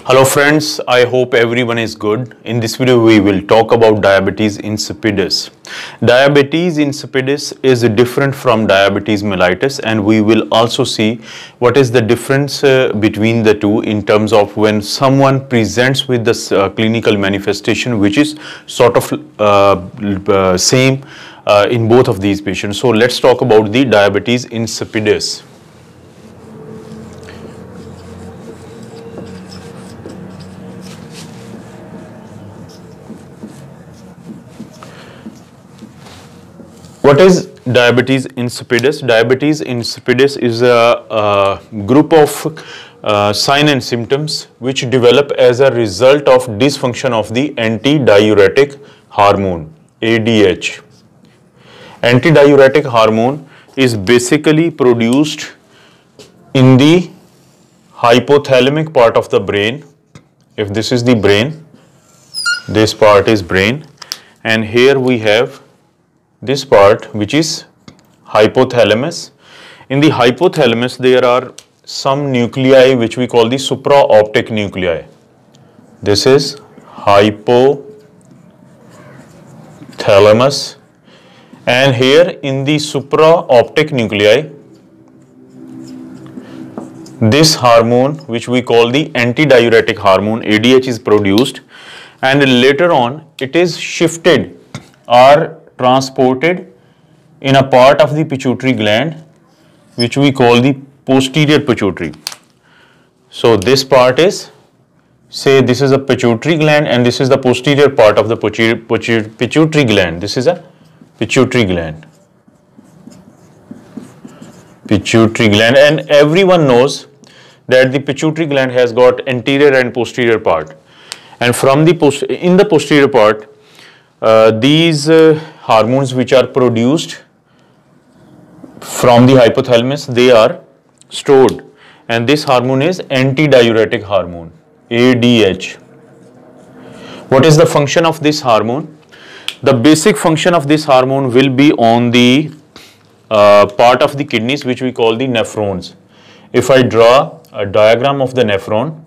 Hello friends, I hope everyone is good. In this video we will talk about diabetes insipidus. Diabetes insipidus is different from diabetes mellitus, and we will also see what is the difference between the two in terms of when someone presents with this clinical manifestation which is sort of same in both of these patients. So let's talk about the diabetes insipidus. What is diabetes insipidus? Diabetes insipidus is a group of signs and symptoms which develop as a result of dysfunction of the antidiuretic hormone, ADH. Antidiuretic hormone is basically produced in the hypothalamic part of the brain. If this is the brain, this part is brain, and here we have this part which is hypothalamus. In the hypothalamus there are some nuclei which we call the supraoptic nuclei. This is hypothalamus, and here in the supraoptic nuclei this hormone which we call the antidiuretic hormone ADH is produced, and later on it is shifted or transported in a part of the pituitary gland which we call the posterior pituitary. So this part is, say this is a pituitary gland and this is the posterior part of the pituitary gland. This is a pituitary gland. Pituitary gland, and everyone knows that the pituitary gland has got anterior and posterior part, and from the in the posterior part these hormones which are produced from the hypothalamus, they are stored, and this hormone is antidiuretic hormone, ADH. What is the function of this hormone? The basic function of this hormone will be on the part of the kidneys which we call the nephrons. If I draw a diagram of the nephron,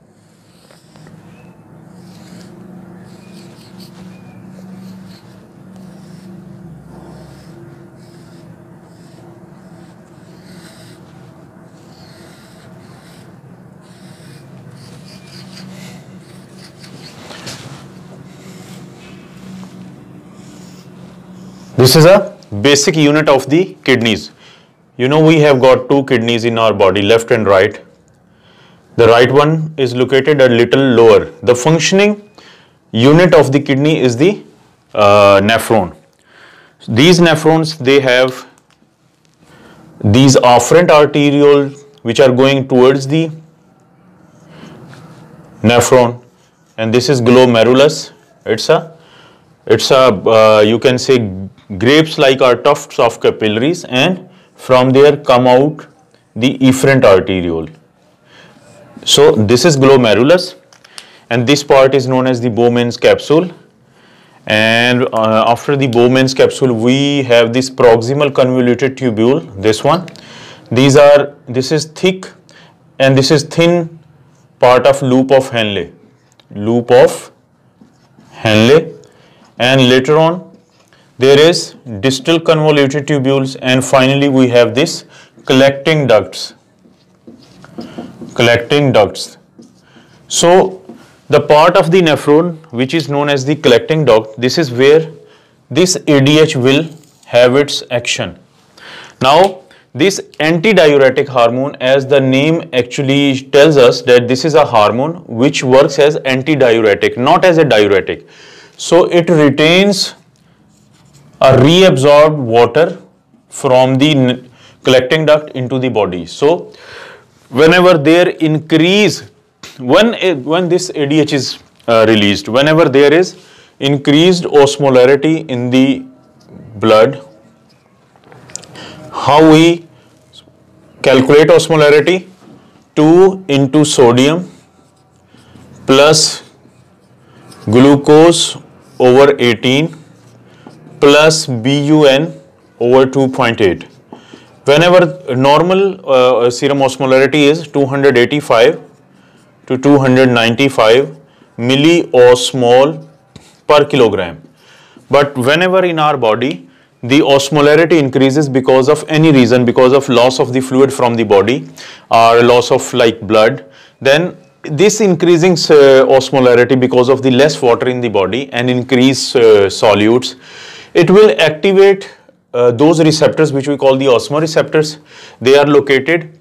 this is a basic unit of the kidneys. You know, we have got two kidneys in our body, left and right. The right one is located a little lower. The functioning unit of the kidney is the nephron. These nephrons, they have these afferent arterioles which are going towards the nephron, and this is glomerulus. It's a you can say grapes like are tufts of capillaries, and from there come out the efferent arteriole. So this is glomerulus, and this part is known as the Bowman's capsule, and after the Bowman's capsule we have this proximal convoluted tubule, this one. This is thick and this is thin part of loop of Henle, and later on there is distal convoluted tubules, and finally we have this collecting ducts. So the part of the nephron which is known as the collecting duct, this is where this ADH will have its action. Now this antidiuretic hormone, as the name actually tells us, that this is a hormone which works as antidiuretic, not as a diuretic. So it retains a reabsorbed water from the collecting duct into the body. So whenever there increase, when this ADH is released, whenever there is increased osmolarity in the blood, how we calculate osmolarity? 2 into sodium plus glucose over 18 plus BUN over 2.8. Whenever normal serum osmolarity is 285 to 295 milliosmol per kilogram. But whenever in our body the osmolarity increases because of any reason, because of loss of the fluid from the body or loss of like blood, then this increasing osmolarity because of the less water in the body and increased solutes, it will activate those receptors which we call the osmoreceptors. They are located,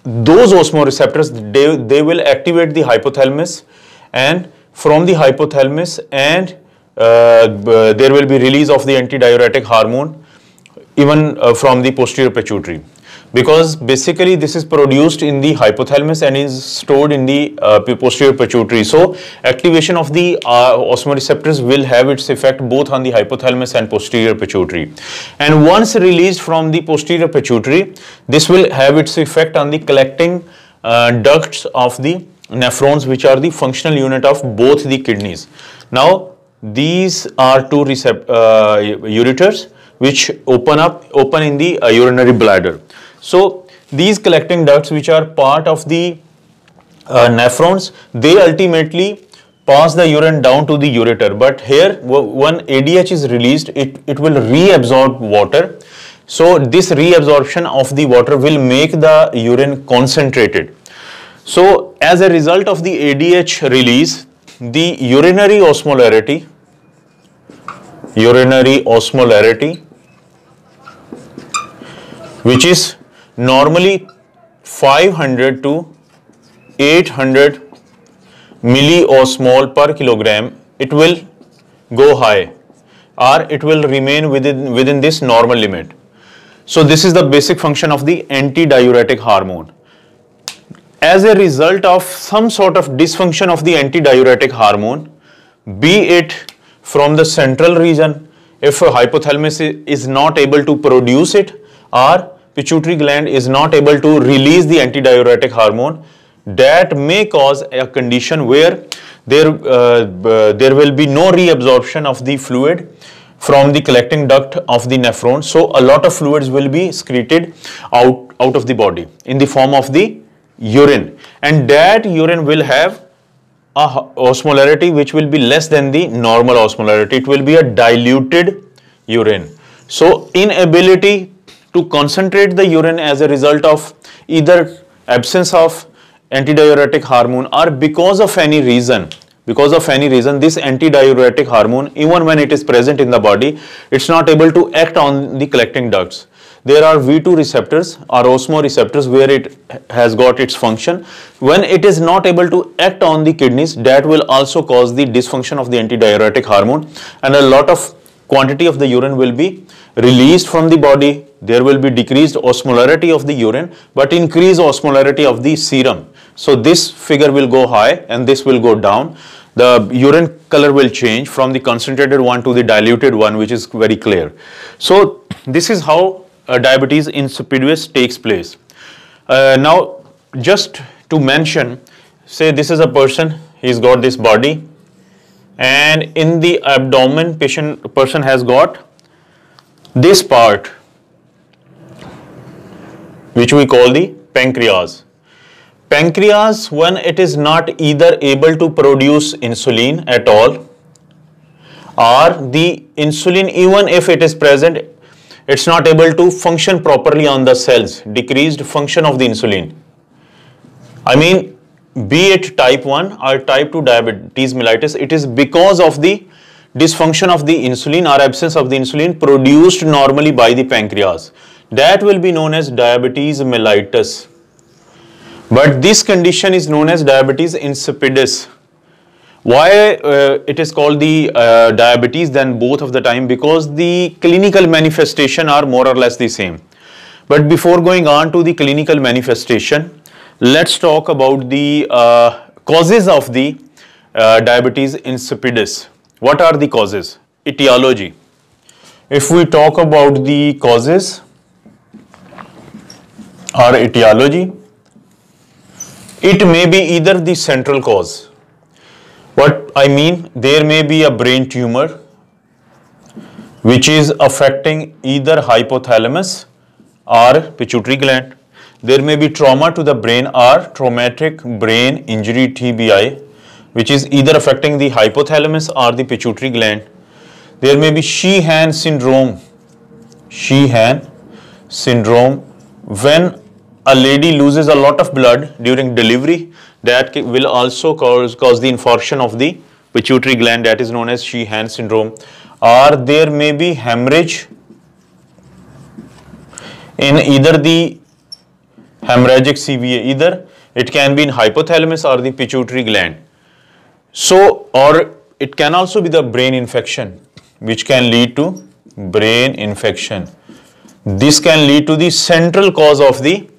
those osmoreceptors, they will activate the hypothalamus, and from the hypothalamus and there will be release of the antidiuretic hormone even from the posterior pituitary, because basically this is produced in the hypothalamus and is stored in the posterior pituitary. So activation of the osmoreceptors will have its effect both on the hypothalamus and posterior pituitary, and once released from the posterior pituitary, this will have its effect on the collecting ducts of the nephrons, which are the functional unit of both the kidneys. Now these are two ureters which open in the urinary bladder. So these collecting ducts, which are part of the nephrons, they ultimately pass the urine down to the ureter. But here when ADH is released, it will reabsorb water. So this reabsorption of the water will make the urine concentrated. So as a result of the ADH release, the urinary osmolarity which is normally 500 to 800 milliosmol per kilogram, it will go high or it will remain within this normal limit. So this is the basic function of the antidiuretic hormone. As a result of some sort of dysfunction of the antidiuretic hormone, be it from the central region, if a hypothalamus is not able to produce it, or pituitary gland is not able to release the antidiuretic hormone, that may cause a condition where there will be no reabsorption of the fluid from the collecting duct of the nephron. So a lot of fluids will be excreted out of the body in the form of the urine, and that urine will have a osmolarity which will be less than the normal osmolarity. It will be a diluted urine. So inability to concentrate the urine as a result of either absence of antidiuretic hormone or because of any reason, this antidiuretic hormone, even when it is present in the body, it's not able to act on the collecting ducts. There are V2 receptors or osmoreceptors where it has got its function. When it is not able to act on the kidneys, that will also cause the dysfunction of the antidiuretic hormone, and a lot of quantity of the urine will be released from the body. There will be decreased osmolarity of the urine but increased osmolarity of the serum. So this figure will go high and this will go down. The urine color will change from the concentrated one to the diluted one, which is very clear. So this is how diabetes insipidus takes place. Now just to mention, say this is a person, he's got this body, and in the abdomen person has got this part which we call the pancreas. Pancreas, when it is not either able to produce insulin at all, or the insulin, even if it is present, it's not able to function properly on the cells, decreased function of the insulin. I mean, be it type 1 or type 2 diabetes mellitus, it is because of the dysfunction of the insulin or absence of the insulin produced normally by the pancreas. That will be known as diabetes mellitus. But this condition is known as diabetes insipidus. Why it is called the diabetes then both of the time? Because the clinical manifestation are more or less the same. But before going on to the clinical manifestation, let's talk about the causes of the diabetes insipidus. What are the causes? Etiology. If we talk about the causes or etiology, it may be either the central cause. What I mean, there may be a brain tumor which is affecting either hypothalamus or pituitary gland. There may be trauma to the brain or traumatic brain injury TBI, which is either affecting the hypothalamus or the pituitary gland. There may be Sheehan syndrome. Sheehan syndrome, when a lady loses a lot of blood during delivery, that will also cause the infarction of the pituitary gland, that is known as Sheehan syndrome. Or there may be hemorrhage in either the hemorrhagic CVA, either it can be in hypothalamus or the pituitary gland. So, or it can also be the brain infection, which can lead to brain infection. This can lead to the central cause of the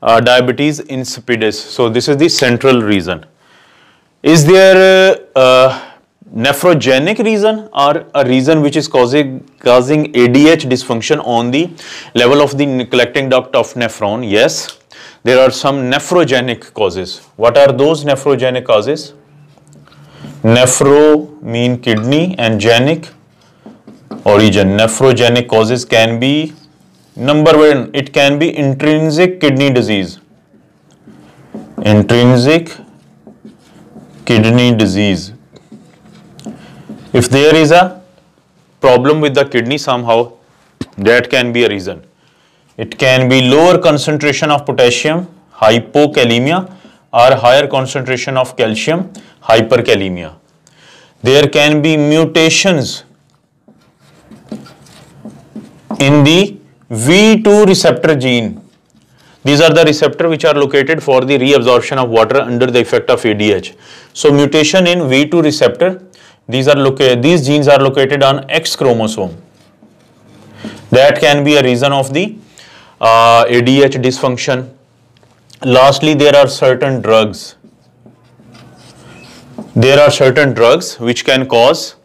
diabetes insipidus. So, this is the central reason. Is there a nephrogenic reason or a reason which is causing ADH dysfunction on the level of the collecting duct of nephron? Yes, there are some nephrogenic causes. What are those nephrogenic causes? Nephro mean kidney and genic origin. Nephrogenic causes can be, number one, it can be intrinsic kidney disease. Intrinsic kidney disease. If there is a problem with the kidney somehow, that can be a reason. It can be lower concentration of potassium, hypokalemia, or higher concentration of calcium, hyperkalemia. There can be mutations in the V2 receptor gene. These are the receptors which are located for the reabsorption of water under the effect of ADH. So mutation in V2 receptor, these genes are located on X chromosome. That can be a reason of the ADH dysfunction. Lastly, there are certain drugs. There are certain drugs which can cause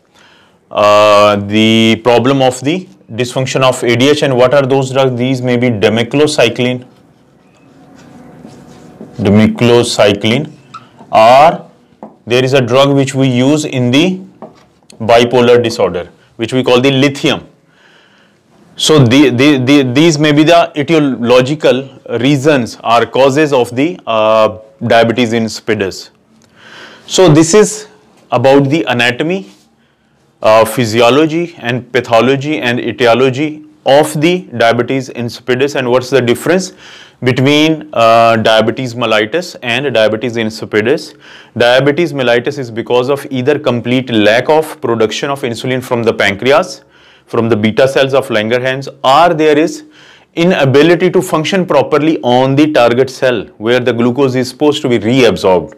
the problem of the dysfunction of ADH. And what are those drugs? These may be demeclocycline, or there is a drug which we use in the bipolar disorder, which we call the lithium. So these may be the etiological reasons or causes of the diabetes insipidus. So this is about the anatomy, physiology and pathology and etiology of the diabetes insipidus, and what's the difference between diabetes mellitus and diabetes insipidus. Diabetes mellitus is because of either complete lack of production of insulin from the pancreas, from the beta cells of Langerhans, or there is inability to function properly on the target cell where the glucose is supposed to be reabsorbed.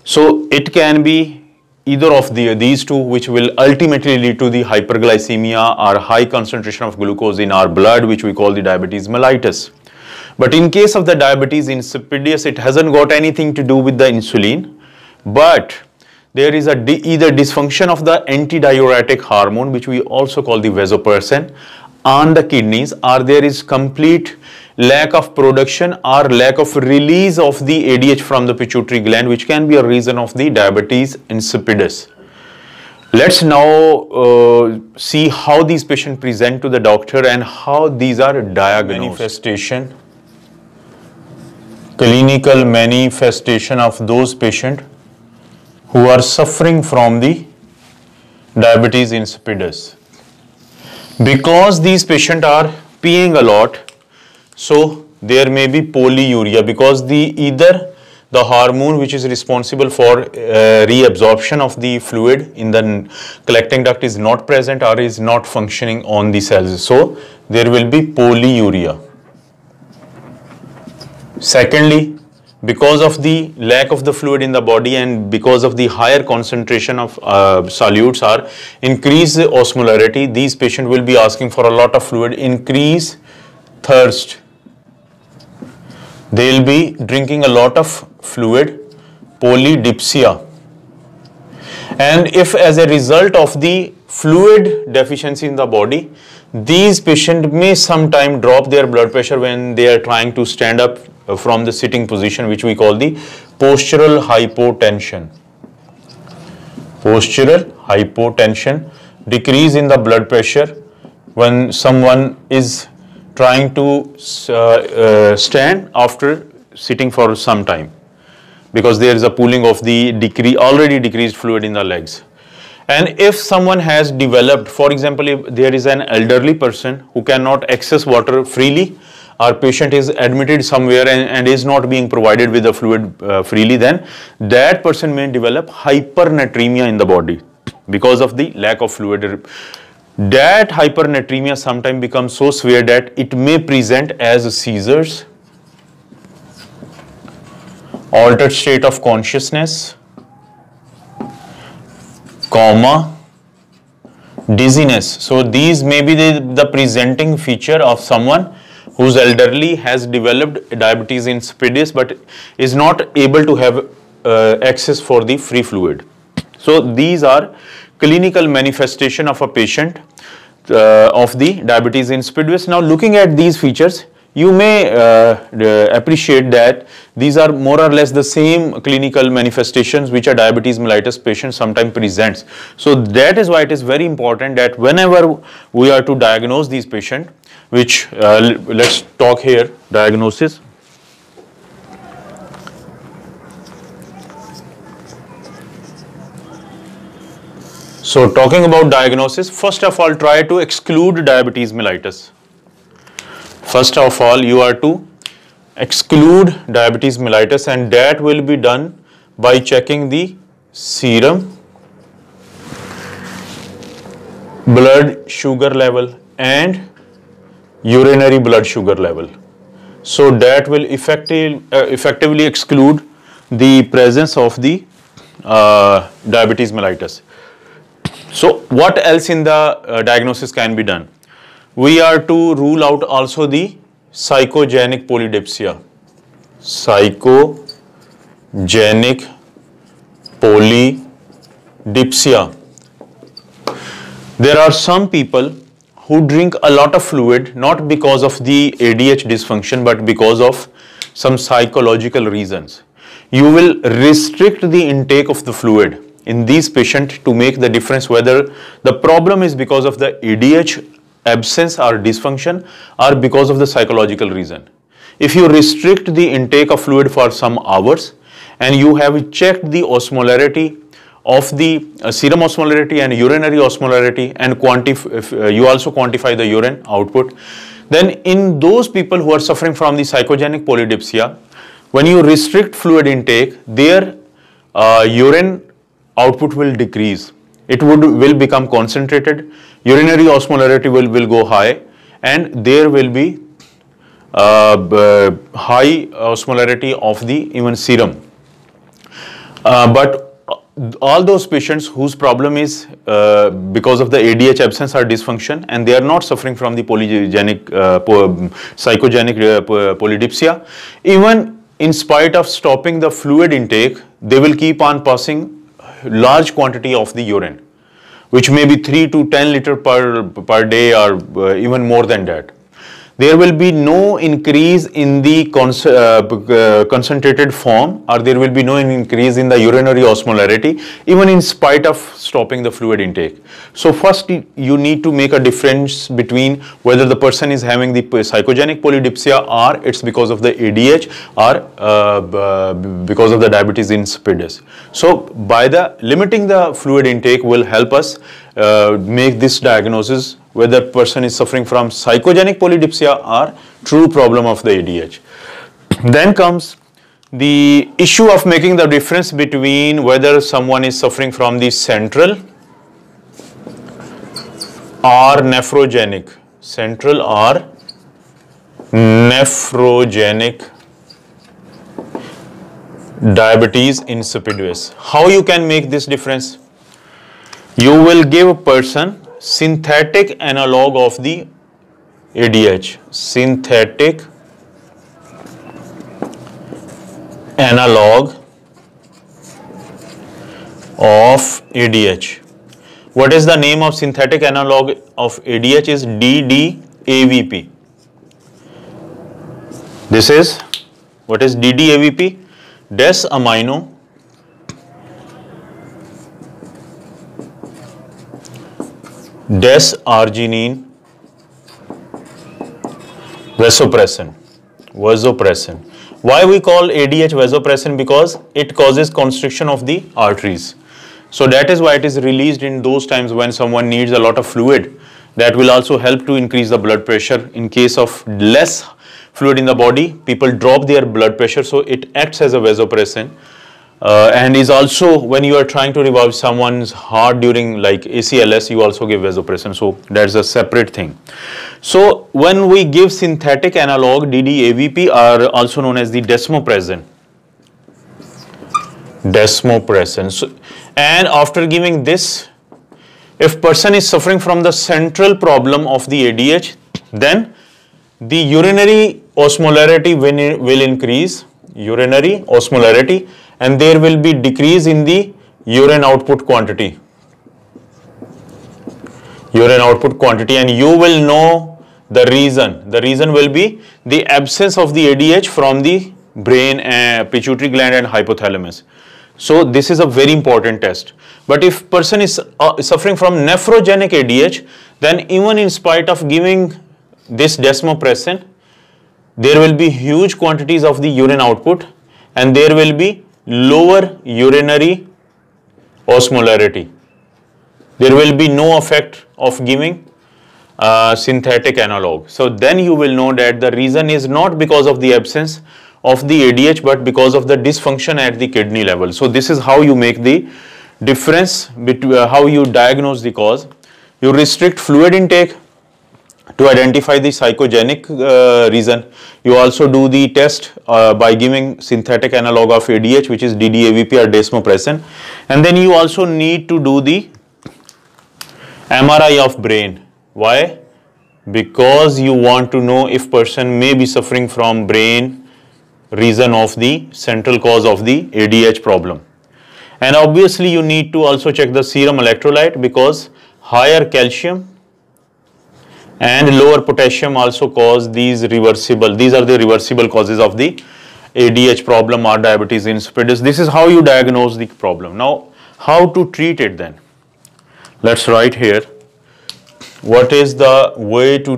So it can be either of these two, which will ultimately lead to the hyperglycemia or high concentration of glucose in our blood, which we call the diabetes mellitus. But in case of the diabetes insipidus, it hasn't got anything to do with the insulin, but there is either dysfunction of the antidiuretic hormone, which we also call the vasopressin, on the kidneys, or there is complete lack of production or lack of release of the ADH from the pituitary gland, which can be a reason of the diabetes insipidus. Let's now see how these patients present to the doctor and how these are diagnosed. Manifestation, clinical manifestation of those patients who are suffering from the diabetes insipidus. Because these patients are peeing a lot, so there may be polyuria, because either the hormone which is responsible for reabsorption of the fluid in the collecting duct is not present or is not functioning on the cells. So there will be polyuria. Secondly, because of the lack of the fluid in the body and because of the higher concentration of solutes or increased osmolarity, these patients will be asking for a lot of fluid, increase thirst. They will be drinking a lot of fluid, polydipsia. And if as a result of the fluid deficiency in the body, these patients may sometime drop their blood pressure when they are trying to stand up from the sitting position, which we call the postural hypotension. Postural hypotension, decrease in the blood pressure when someone is trying to stand after sitting for some time, because there is a pooling of the already decreased fluid in the legs. And if someone has developed, for example, if there is an elderly person who cannot access water freely, our patient is admitted somewhere and is not being provided with the fluid freely, then that person may develop hypernatremia in the body because of the lack of fluid. That hypernatremia sometimes becomes so severe that it may present as seizures, altered state of consciousness, coma, dizziness. So these may be the presenting feature of someone whose elderly has developed diabetes insipidus but is not able to have access for the free fluid. So these are clinical manifestation of a patient of the diabetes insipidus. Now looking at these features, you may appreciate that these are more or less the same clinical manifestations which a diabetes mellitus patient sometimes presents. So that is why it is very important that whenever we are to diagnose these patients, which let's talk here, diagnosis. So talking about diagnosis, first of all, try to exclude diabetes mellitus. First of all, you are to exclude diabetes mellitus, and that will be done by checking the serum, blood sugar level and urinary blood sugar level. So that will effectively exclude the presence of the diabetes mellitus. So what else in the diagnosis can be done? We are to rule out also the psychogenic polydipsia. Psychogenic polydipsia. There are some people who drink a lot of fluid not because of the ADH dysfunction but because of some psychological reasons. You will restrict the intake of the fluid in these patients to make the difference whether the problem is because of the ADH absence or dysfunction or because of the psychological reason. If you restrict the intake of fluid for some hours and you have checked the osmolarity of the serum osmolarity and urinary osmolarity and you also quantify the urine output, then in those people who are suffering from the psychogenic polydipsia, when you restrict fluid intake, their urine output will decrease. It will become concentrated, urinary osmolarity will go high, and there will be high osmolarity of the even serum. But all those patients whose problem is because of the ADH absence or dysfunction and they are not suffering from the polygenic, psychogenic polydipsia, even in spite of stopping the fluid intake, they will keep on passing large quantity of the urine, which may be 3 to 10 liter per day or even more than that. There will be no increase in the concentrated form, or there will be no increase in the urinary osmolarity even in spite of stopping the fluid intake. So first you need to make a difference between whether the person is having the psychogenic polydipsia or it's because of the ADH or because of the diabetes insipidus. So by the limiting the fluid intake will help us make this diagnosis whether person is suffering from psychogenic polydipsia or true problem of the ADH. Then comes the issue of making the difference between whether someone is suffering from the central or nephrogenic, central or nephrogenic diabetes insipidus. How you can make this difference? You will give a person synthetic analog of the ADH, synthetic analog of ADH. What is the name of synthetic analog of ADH? Is DDAVP. This is, what is DDAVP? Des-amino desarginine Vasopressin. Vasopressin. Why we call ADH vasopressin? Because it causes constriction of the arteries. So that is why it is released in those times when someone needs a lot of fluid. That will also help to increase the blood pressure. In case of less fluid in the body, people drop their blood pressure, so it acts as a vasopressin. And is also, when you are trying to revive someone's heart during like ACLS, you also give vasopressin. So that's a separate thing. So when we give synthetic analog, DDAVP are also known as the desmopressin. Desmopressin. So, and after giving this, if person is suffering from the central problem of the ADH, then the urinary osmolarity will increase, urinary osmolarity, and there will be decrease in the urine output quantity. Urine output quantity, and you will know the reason. The reason will be the absence of the ADH from the brain, pituitary gland and hypothalamus. So this is a very important test. But if person is suffering from nephrogenic ADH, then even in spite of giving this desmopressin, there will be huge quantities of the urine output and there will be lower urinary osmolarity. There will be no effect of giving synthetic analog. So then you will know that the reason is not because of the absence of the ADH, but because of the dysfunction at the kidney level. So this is how you make the difference between how you diagnose the cause. You restrict fluid intake to identify the psychogenic reason. You also do the test by giving synthetic analog of ADH, which is DDAVP or desmopressin, and then you also need to do the MRI of brain. Why? Because you want to know if person may be suffering from brain reason of the central cause of the ADH problem. And obviously you need to also check the serum electrolyte, because higher calcium and lower potassium also cause these are the reversible causes of the ADH problem or diabetes insipidus. This is how you diagnose the problem. Now, how to treat it then? Let's write here. What is the way to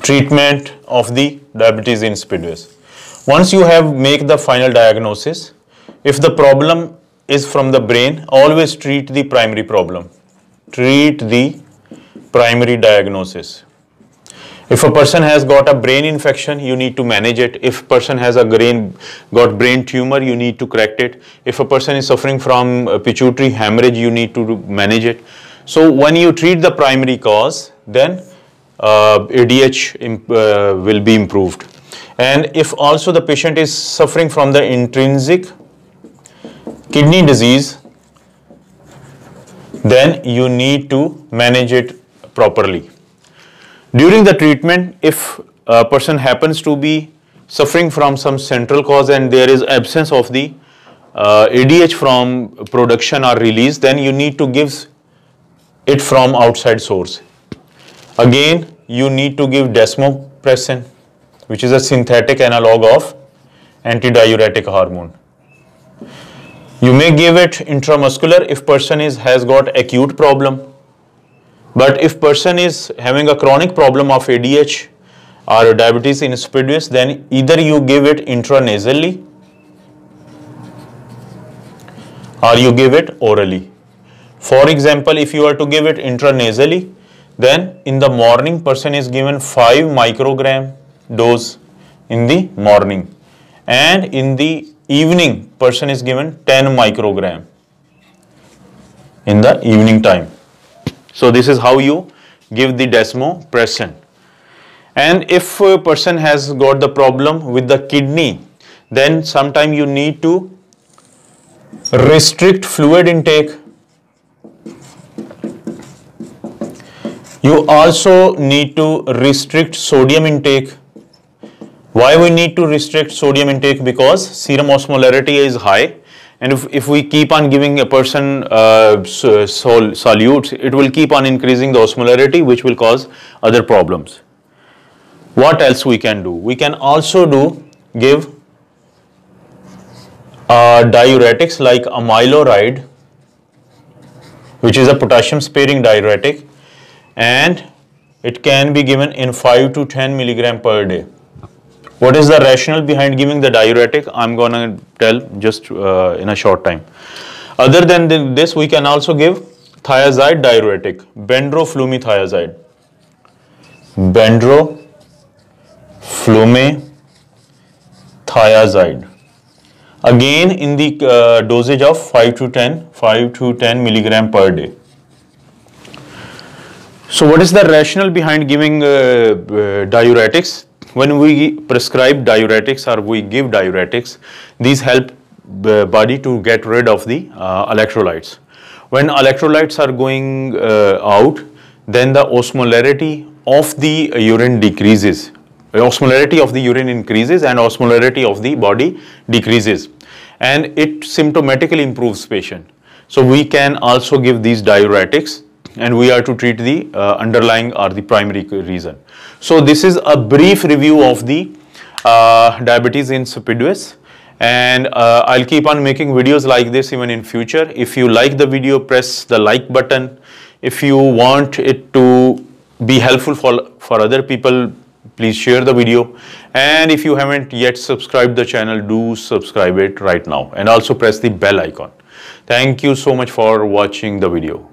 treatment of the diabetes insipidus? Once you have make the final diagnosis, if the problem is from the brain, always treat the primary problem. Treat the primary diagnosis. If a person has got a brain infection, you need to manage it. If person has a got brain tumor, you need to correct it. If a person is suffering from pituitary hemorrhage, you need to manage it. So when you treat the primary cause, then ADH will be improved. And if also the patient is suffering from the intrinsic kidney disease, then you need to manage it properly. During the treatment, if a person happens to be suffering from some central cause and there is absence of the ADH from production or release, then you need to give it from outside source. Again, you need to give desmopressin, which is a synthetic analog of antidiuretic hormone. You may give it intramuscular if person has got acute problem. But if person is having a chronic problem of ADH or diabetes insipidus, then either you give it intranasally or you give it orally. For example, if you are to give it intranasally, then in the morning person is given 5 microgram dose in the morning, and in the evening person is given 10 microgram in the evening time. So this is how you give the desmopressin. And if a person has got the problem with the kidney, then sometime you need to restrict fluid intake. You also need to restrict sodium intake. Why we need to restrict sodium intake? Because serum osmolarity is high, and if we keep on giving a person solutes, it will keep on increasing the osmolarity, which will cause other problems. What else we can do? We can also give diuretics like amiloride, which is a potassium sparing diuretic, and It can be given in 5 to 10 milligram per day. What is the rationale behind giving the diuretic? I'm gonna tell just in a short time. Other than this, we can also give thiazide diuretic, bendroflumethiazide. Bendroflumethiazide. Again in the dosage of 5 to 10 milligram per day. So what is the rationale behind giving diuretics? When we prescribe diuretics or we give diuretics, these help the body to get rid of the electrolytes. When electrolytes are going out, then the osmolarity of the urine decreases. The osmolarity of the urine increases and osmolarity of the body decreases, and it symptomatically improves patient. So we can also give these diuretics, and we are to treat the underlying or the primary reason. So this is a brief review of the diabetes insipidus, and I'll keep on making videos like this even in future. If you like the video, press the like button. If you want it to be helpful for other people, please share the video. And if you haven't yet subscribed the channel, do subscribe it right now, and also press the bell icon. Thank you so much for watching the video.